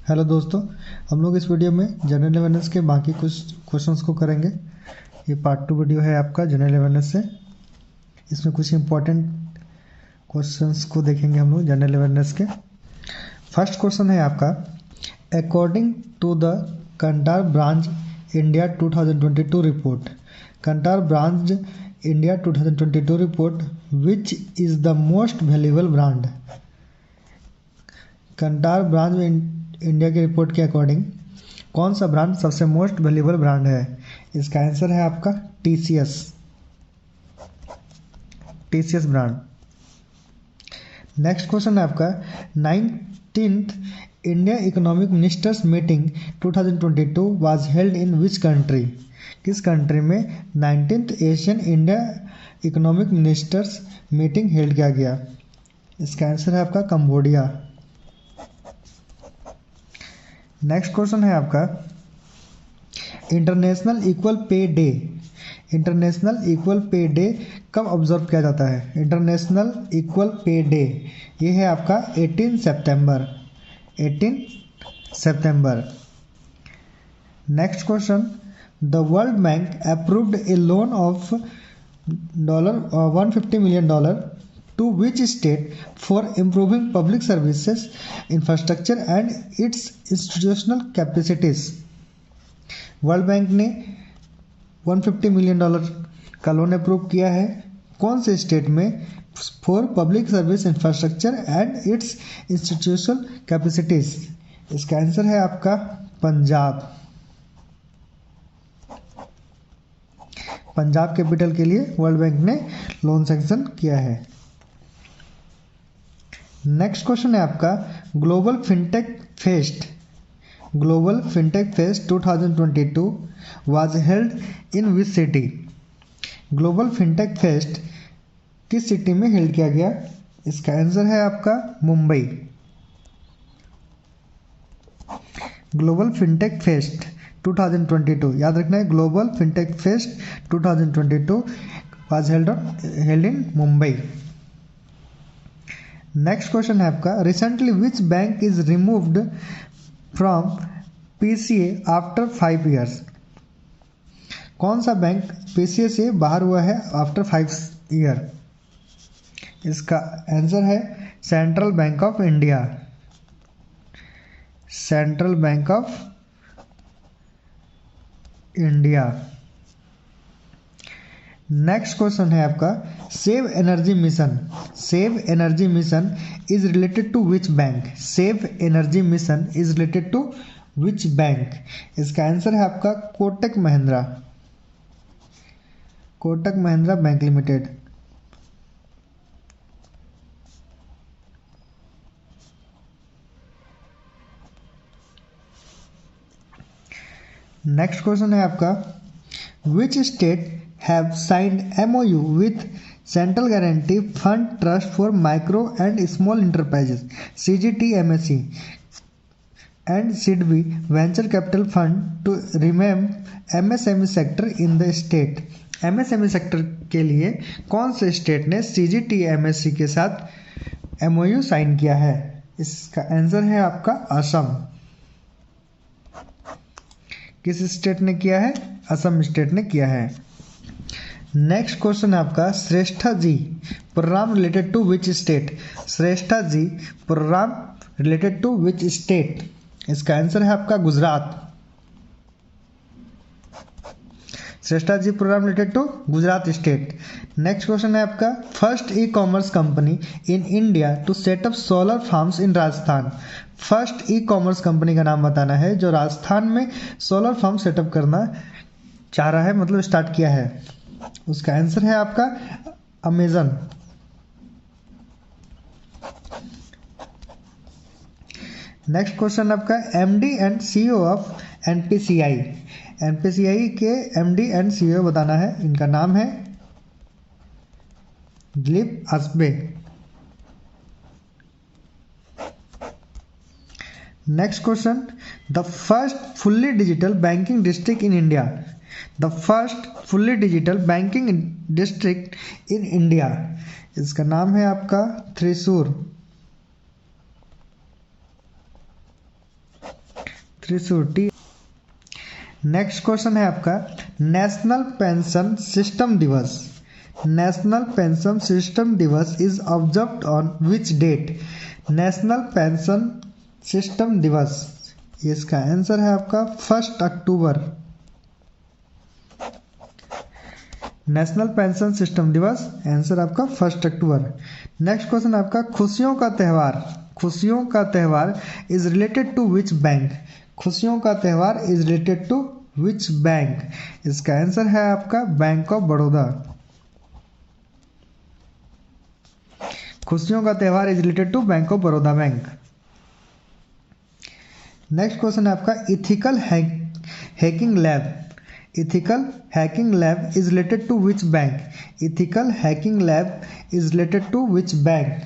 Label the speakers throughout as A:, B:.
A: Hello दोस्तों, हम लोग इस वीडियो में जनरल अवेयरनेस के बाकी कुछ क्वेश्चंस को करेंगे। ये पार्ट 2 वीडियो है आपका जनरल अवेयरनेस से। इसमें कुछ इंपॉर्टेंट क्वेश्चंस को देखेंगे हम लोग जनरल अवेयरनेस के। फर्स्ट क्वेश्चन है आपका, according to the Kantar branch India 2022 report, Kantar branch India 2022 report which is the most valuable brand. Kantar branch India की रिपोर्ट के अकॉर्डिंग कौन सा ब्रांड सबसे मोस्ट वैल्यूएबल ब्रांड है? इसका आंसर है आपका टीसीएस ब्रांड। नेक्स्ट क्वेश्चन है आपका, 19th India economic ministers meeting 2022 was held in which country? किस कंट्री में 19th Asian India economic ministers meeting held किया गया? इसका आंसर है आपका कंबोडिया। नेक्स्ट क्वेश्चन है आपका, international equal pay day, international equal pay day कब ऑब्जर्व किया जाता है? इंटरनेशनल इक्वल पे डे ये है आपका 18 सितंबर। Next question, the world bank approved a loan of $150 million to which state for improving public services infrastructure and its institutional capacities? World bank ने $150 million का loan approve किया है कौन से state में? For public service infrastructure and it's institutional capacities. इसका answer है आपका पंजाब। पंजाब कैपिटल के लिए वर्ल्ड बैंक ने लोन सैंक्शन किया है। नेक्स्ट क्वेश्चन है आपका, global fintech fest 2022 was held in which city? Global fintech fest किस सिटी में हेल्ड किया गया? इसका आंसर है आपका मुंबई। ग्लोबल फिनटेक फेस्ट 2022 याद रखना है, global fintech fest 2022 was held in Mumbai. Next question है आपका, recently which bank is removed from PCA after 5 years? कौन सा बैंक पीसीए से बाहर हुआ है आफ्टर 5 year? इसका आंसर है central bank of India. Central bank of India. Next question है आपका, save energy mission is related to which bank? Save energy mission is related to which bank? इसका answer है आपका Kotak Mahindra bank limited. Next question है आपका, which state have signed MOU with Central Guarantee Fund Trust for Micro and Small Enterprises CGTMSE and SIDBI Venture Capital Fund to revamp MSME sector in the state? MSME sector के लिए कौन से state ने CGTMSE के साथ MOU sign किया है? इसका आंसर है आपका असम। किस स्टेट ने किया है? असम स्टेट ने किया है। नेक्स्ट क्वेश्चन है आपका, Shreshtha G program related to which state? Shreshtha G program related to which state? इसका आंसर है आपका Gujarat. Shreshtha G program related to Gujarat state. Next question है आपका, first e commerce company in India to set up solar farms in Rajasthan. First e commerce company का नाम बताना है जो राजस्थान में सोलर फार्म सेटअप करना चाह रहा है, मतलब स्टार्ट किया है। उसका आंसर है आपका अमेजन। नेक्स्ट क्वेश्चन आपका, MD and CEO of NPCI के एमडी एंड सीईओ बताना है। इनका नाम है Dilip Asbe. Next question, the first fully digital banking district in India. The first fully digital banking district in India, इसका नाम है आपका थ्रिसूर। त्रिशुटी। नेक्स्ट क्वेश्चन है आपका नेशनल पेंशन सिस्टम दिवस। नेशनल पेंशन सिस्टम दिवस is observed on which date. National pension system दिवस, इसका आंसर है आपका 1 अक्टूबर। नेशनल पेंशन सिस्टम दिवस, आंसर आपका 1 अक्टूबर। नेक्स्ट क्वेश्चन आपका खुशियों का त्यौहार। खुशियों का त्यौहार is related to which bank. खुशियों का त्यौहार is related to which bank, इसका आंसर है आपका बैंक ऑफ बड़ौदा। खुशियों का त्यौहार is related to bank of Baroda bank. Next question है आपका ethical hacking lab. Ethical hacking lab is related to which bank. Ethical hacking lab is related to which bank,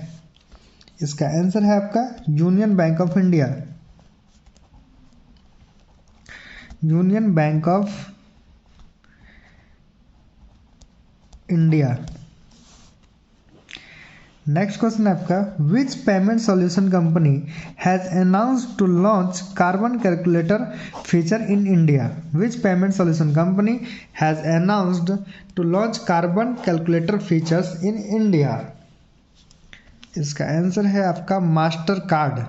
A: इसका answer है आपका union bank of India. Union bank of India. Next question आपका which payment solution company has announced to launch carbon calculator feature in India. Which payment solution company has announced to launch carbon calculator features in India, इसका answer है आपका Mastercard.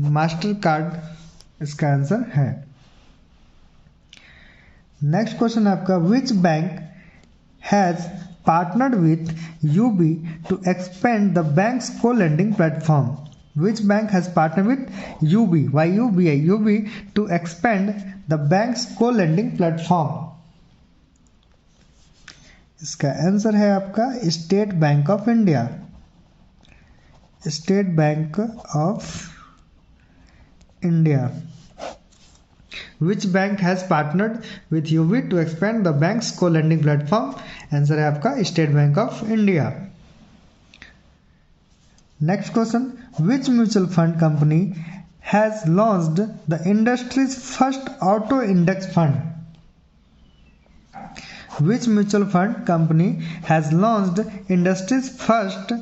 A: Mastercard इसका answer है। Next question आपका which bank has partnered with UV to expand the banks को lending platform. Which bank has partnered with UB UB to expand the banks को lending platform, इसका answer है आपका state bank of India. State bank of India. Which bank has partnered with UV to expand the banks को lending platform, answer है आपका state bank of India. Next question which mutual fund company has launched the industry's first auto index fund. Which mutual fund company has launched industry's first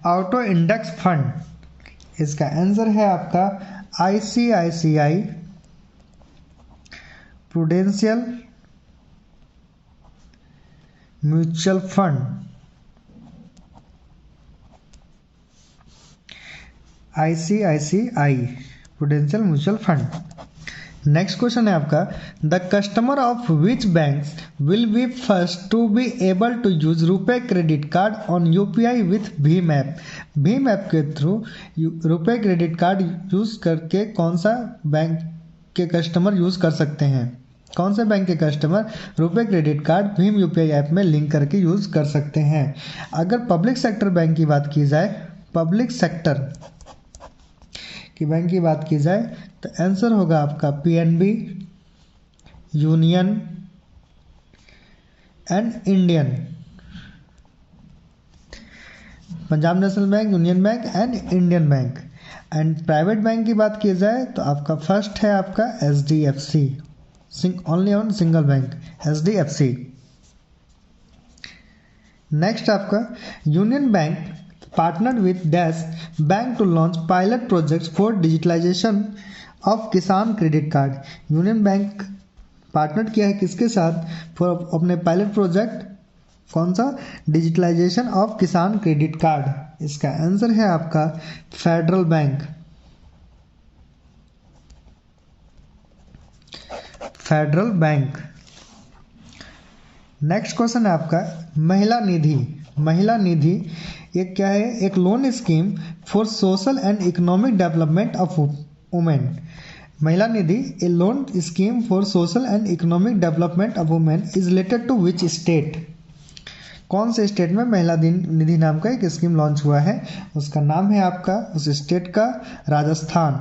A: auto index fund? इसका answer है आपका ICICI prudential mutual fund. ICICI prudential mutual fund. Next question है आपका the customer of which banks will be first to be able to use RuPay credit card on UPI with भीम app. भीम app के through RuPay credit card use करके कौन सा bank के customer use कर सकते हैं। कौन से बैंक के customer RuPay credit card Bhim UPI app में लिंक करके यूज कर सकते हैं। अगर पब्लिक सेक्टर बैंक की बात की जाए, पब्लिक सेक्टर की बैंक की बात की जाए तो आंसर होगा आपका PNB, union and Indian. Punjab national bank, union bank and Indian bank. And private bank की बात की जाए तो आपका फर्स्ट है आपका HDFC, only on single bank HDFC. Next आपका union bank partnered with Dash Bank to launch pilot projects for digitalization of किसान credit card. Union bank partner किया है किसके साथ फॉर अपने पायलट प्रोजेक्ट, कौन सा, digitalisation of Kisan credit card. इसका आंसर है आपका federal bank. Federal bank. Next question है आपका महिला निधि। महिला निधि एक क्या है, एक loan scheme for social and economic development of women. Mahila Nidhi a loan scheme for social and economic development of women is related to which state. कौन से स्टेट में महिला निधि नाम का एक स्कीम लॉन्च हुआ है, उसका नाम है आपका उस स्टेट का Rajasthan.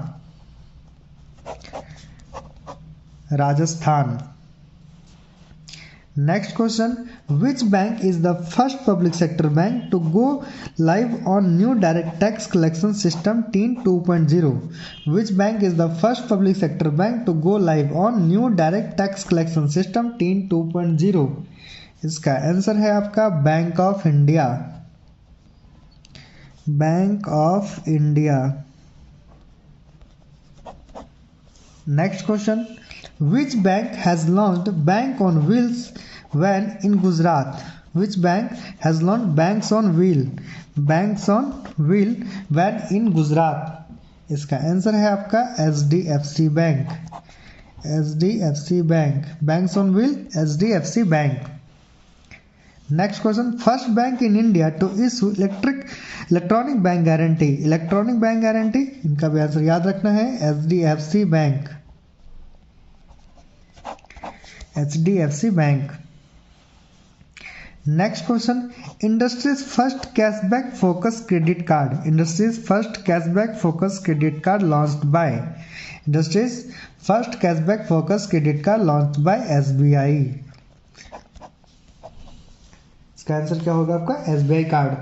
A: Rajasthan. Next question, which bank is the first public sector bank to go live on new direct tax collection system TEEN 2.0? Which bank is the first public sector bank to go live on new direct tax collection system TEEN 2.0? इसका answer है आपका bank of India. Bank of India. Next question, which bank has launched bank on wheels van in Gujarat? Which bank has launched banks on wheel van in Gujarat? इसका answer है आपका SDFC bank. SDFC bank, banks on wheel SDFC bank. Next question, first bank in India to issue electronic bank guarantee. Electronic bank guarantee, इनका भी answer याद रखना है SDFC bank. HDFC bank. Next question, industries first cashback focus credit card. Industries first cashback focus credit card launched by. Industries first cashback focus credit card launched by SBI। इसका answer क्या होगा आपका SBI card.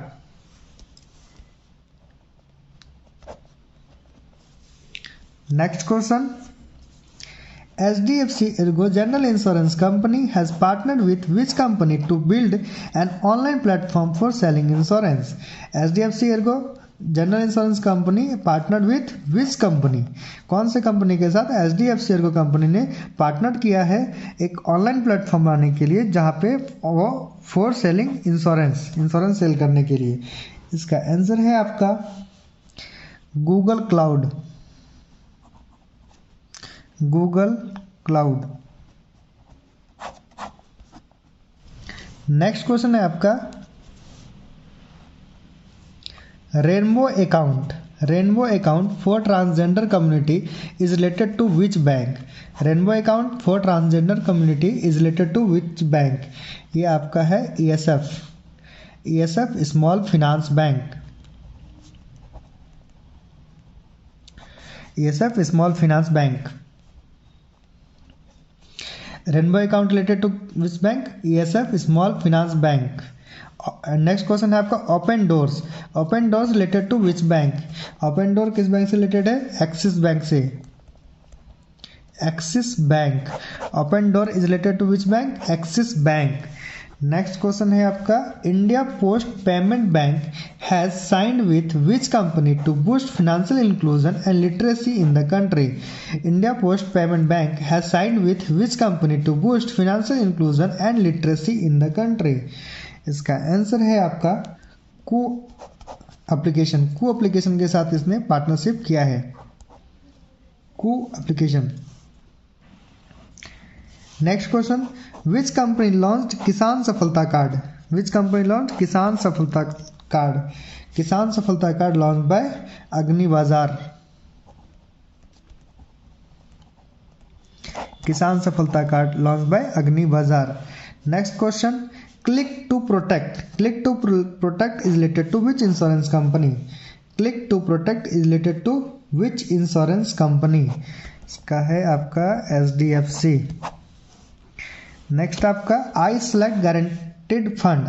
A: Next question, SDFC Ergo General Insurance Company has partnered with which company to build an online platform for selling insurance? SDFC Ergo General Insurance Company partnered with which company? कौन से company के साथ SDFC Ergo company ने partner किया है एक online platform बनाने के लिए, जहां पे वो फॉर सेलिंग इंश्योरेंस सेल करने के लिए? इसका आंसर है आपका गूगल क्लाउड। नेक्स्ट क्वेश्चन है आपका, rainbow account for transgender community is related to which bank? Rainbow account for transgender community is related to which bank? ये आपका है ESF small finance bank. ESF small finance bank. Rainbow account related to which bank? ESF small finance bank. Next question है आपका, open doors related to which bank? Open door किस bank से related है? Axis bank से। Axis bank. Open door is related to which bank? Axis bank. Next question है आपका, India post payment bank has signed with which company to boost financial inclusion and literacy in the country? India post payment bank has signed with which company to boost financial inclusion and literacy in the country? इसका answer है आपका कू application के साथ इसने partnership किया है। Koo application. Next question, which company launched Kisan Saphalta card? Which company launched Kisan Saphalta card? किसान Saphalta card launch by अग्नि बाजार। किसान सफलता कार्ड लॉन्च बाय अग्नि बाजार। Next question, click to protect is related to which insurance company? Click to protect is related to which insurance company? इसका है आपका SDFC। Next आपका, I select guaranteed fund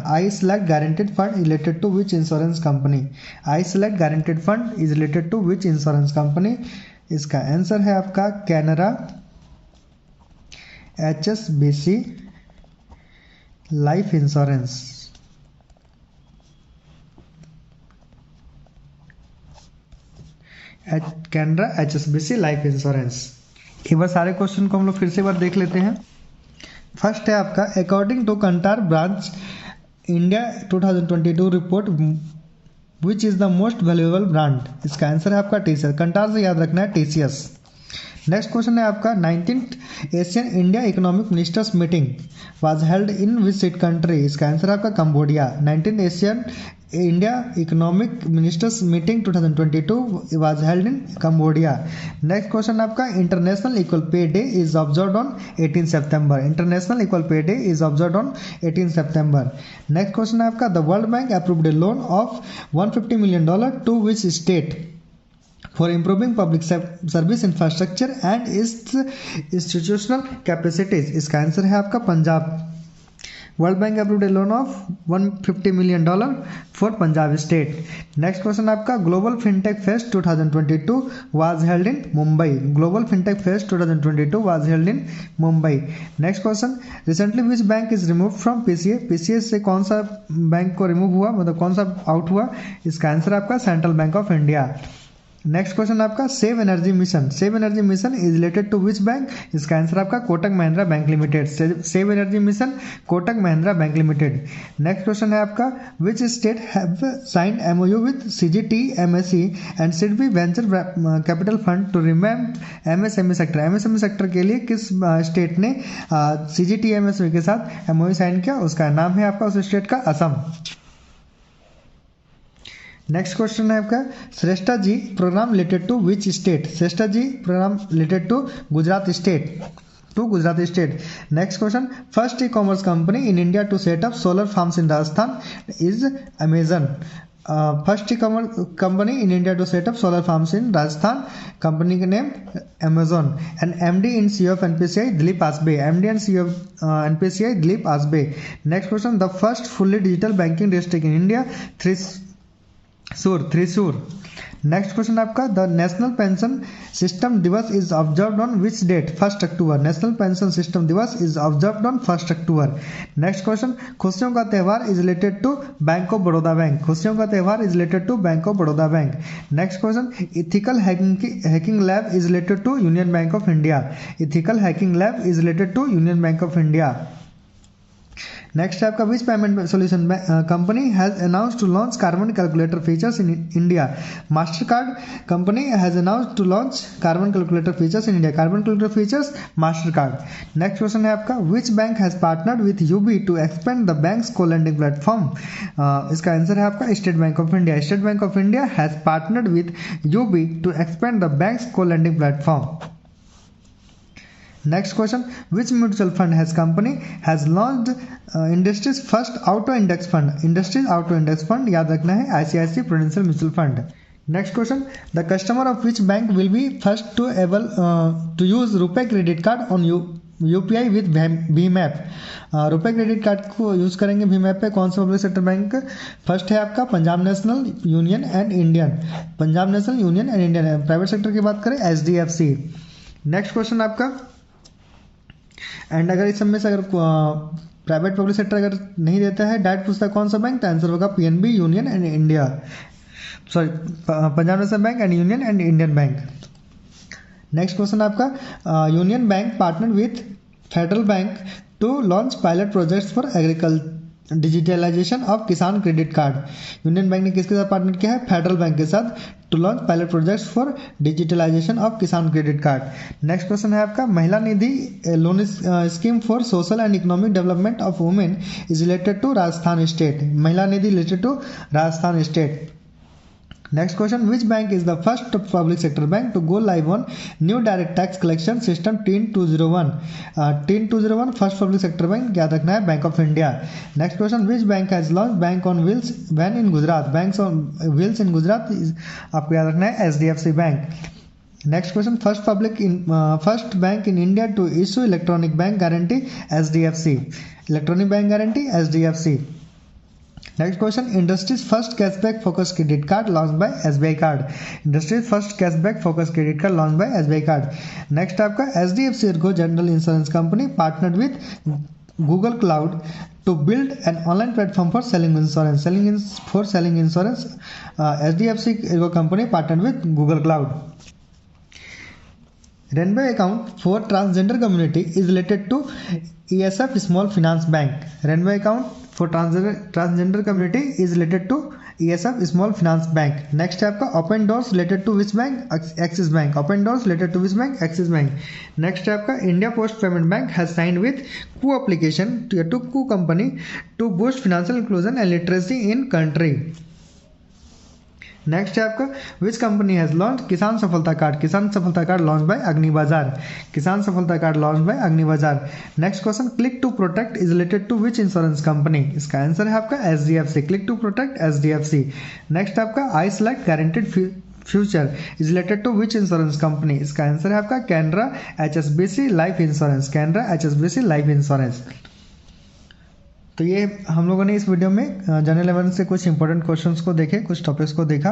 A: is related to which insurance company? I select guaranteed fund is related to which insurance company? इसका answer है आपका Canara HSBC life insurance. Canara HSBC life insurance. एक बार सारे क्वेश्चन को हम लोग फिर से एक बार देख लेते हैं। फर्स्ट है आपका, according to Kantar branch India 2022 report which is the most valuable brand? इसका आंसर है आपका TCS। कंटार से याद रखना है TCS। नेक्स्ट क्वेश्चन है आपका, 19th Asian India economic ministers meeting was held in which country? इसका आंसर है आपका Cambodia. 19th Asian India economic ministers meeting 2022 was held in Cambodia. Next question आपका, international equal pay day is observed on 18 September. International equal pay day is observed on 18 September. Next question है आपका, the world bank approved a loan of $150 million to which state for improving public service infrastructure and its institutional capacities? इसका answer है आपका Punjab. World bank approved a loan of $150 million for Punjab state. Next question आपका, global fintech fest 2022 was held in Mumbai. Global fintech fest 2022 was held in Mumbai. Next question, recently which bank is remove from PCA? PCA से कौन सा bank को remove हुआ, मतलब कौन सा out हुआ? इसका आंसर आपका central bank of India. Next question आपका save energy mission. Save energy mission is related to which bank? इसका आंसर आपका Kotak Mahindra bank limited. Save energy mission Kotak Mahindra bank limited. Next question है आपका which state have signed MOU with CGTMSE and SIDBI venture capital fund to revamp MSME sector. MSME sector के लिए किस state ने CGTMSE के साथ एमओयू साइन किया? उसका नाम है आपका उस स्टेट का असम। नेक्स्ट क्वेश्चन है आपका Shreshtha G program related to which state? Shreshtha G program related to Gujarat state. Next question first e-commerce company in India to set up solar farms in Rajasthan is Amazon. First e-commerce company in India to set up solar farms in Rajasthan, company के name Amazon. And MD and CEO of NPCI Dilip Asbe. MD and CEO of NPCI Dilip Asbe. Next question the first fully digital banking district in India Thrissur. Next question आपका the national pension system दिवस is observed on which date? 1 अक्टूबर। National pension system दिवस is observed on 1 अक्टूबर। Next question खुशियों का त्यौहार is related to bank of Baroda bank. खुशियों का त्यौहार is related to bank of Baroda bank. Next question ethical hacking lab is related to union bank of India. Ethical hacking lab is related to union bank of India. Next है आपका which payment solution company has announced to launch carbon calculator features in India? Mastercard company has announced to launch carbon calculator features in India. Carbon calculator features Mastercard. Next question है आपका which bank has partnered with UB to expand the banks co lending platform? इसका answer है आपका state bank of India. State bank of इंडिया हैज partnered with UB to expand the banks co lending platform. Next question which mutual fund has company has launched industry's first auto index fund? Industry's auto index fund याद रखना है ICICI Prudential Mutual Fund। Next question the customer of which bank will be first to able to use रुपए credit card on UPI with VMAP? रुपए credit card को use करेंगे VMAP पे कौन सा पब्लिक सेक्टर बैंक? फर्स्ट है आपका Punjab national union and Indian. Punjab national union and Indian. Private sector की बात करें SDFC। नेक्स्ट क्वेश्चन आपका एंड अगर इस समय से अगर प्राइवेट पब्लिक सेक्टर अगर नहीं देता है डायरेक्ट पूछता है कौन सा बैंक, तो आंसर होगा PNB union and India, sorry Punjab national bank and union and Indian bank. Next question आपका union bank partner with federal bank to launch pilot projects for agriculture digitalization of Kisan credit card. Union bank ने किसके साथ partner किया है? Federal bank के साथ to launch pilot projects for digitalization of Kisan credit card. Next question है आपका Mahila Nidhi loan scheme for social and economic development of women is related to Rajasthan state. Mahila Nidhi related to Rajasthan state. Next question which bank is the first public sector bank to go live on new direct tax collection system TIN 201? TIN 201 first public sector bank याद रखना है bank of India. Next question which bank has launched bank on wheels van in Gujarat? Banks on wheels in Gujarat आपको याद रखना है SDFC bank. Next question first bank in India to issue electronic bank guarantee SDFC। Electronic bank guarantee SDFC। Next question industries first cashback focus credit card launch by SBI card. Industries first cashback focus credit card launch by SBI card. Next आपका SDFC Ergo general insurance company partnered with Google cloud to build an online platform for selling insurance. SDFC Ergo company partnered with Google cloud. Rainbow account for transgender community is related to ESF small finance bank. Rainbow account for transgender community is related to ESF small finance bank. Next है आपका open doors related to which bank? Axis bank. Open doors related to which bank? Axis bank. Next है आपका India post payment bank has signed with Koo application to Koo company to boost financial inclusion and literacy in country. Next है आपका which company has launch किसान Saphalta card? किसान Saphalta card launch by अग्नि बाजार। किसान Saphalta card launch by अग्नि बाजार। Next question click to protect is related to which insurance company? इसका आंसर है आपका SDFC। Click to protect SDFC। Next आपका I select guaranteed future is related to which insurance company? इसका answer है आपका Canara HSBC life insurance. Canara HSBC life insurance. तो ये हम लोगों ने इस वीडियो में जनरल अवेयरनेस से कुछ इंपॉर्टेंट क्वेश्चंस को देखे, कुछ टॉपिक्स को देखा।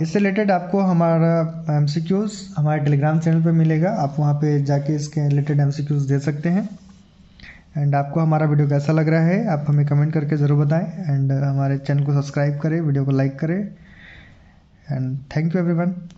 A: इससे रिलेटेड आपको हमारा MCQs हमारे टेलीग्राम चैनल पे मिलेगा, आप वहाँ पे जाके इसके रिलेटेड MCQs दे सकते हैं। एंड आपको हमारा वीडियो कैसा लग रहा है आप हमें कमेंट करके ज़रूर बताएं। एंड हमारे चैनल को सब्सक्राइब करें, वीडियो को लाइक करें। And thank you everyone.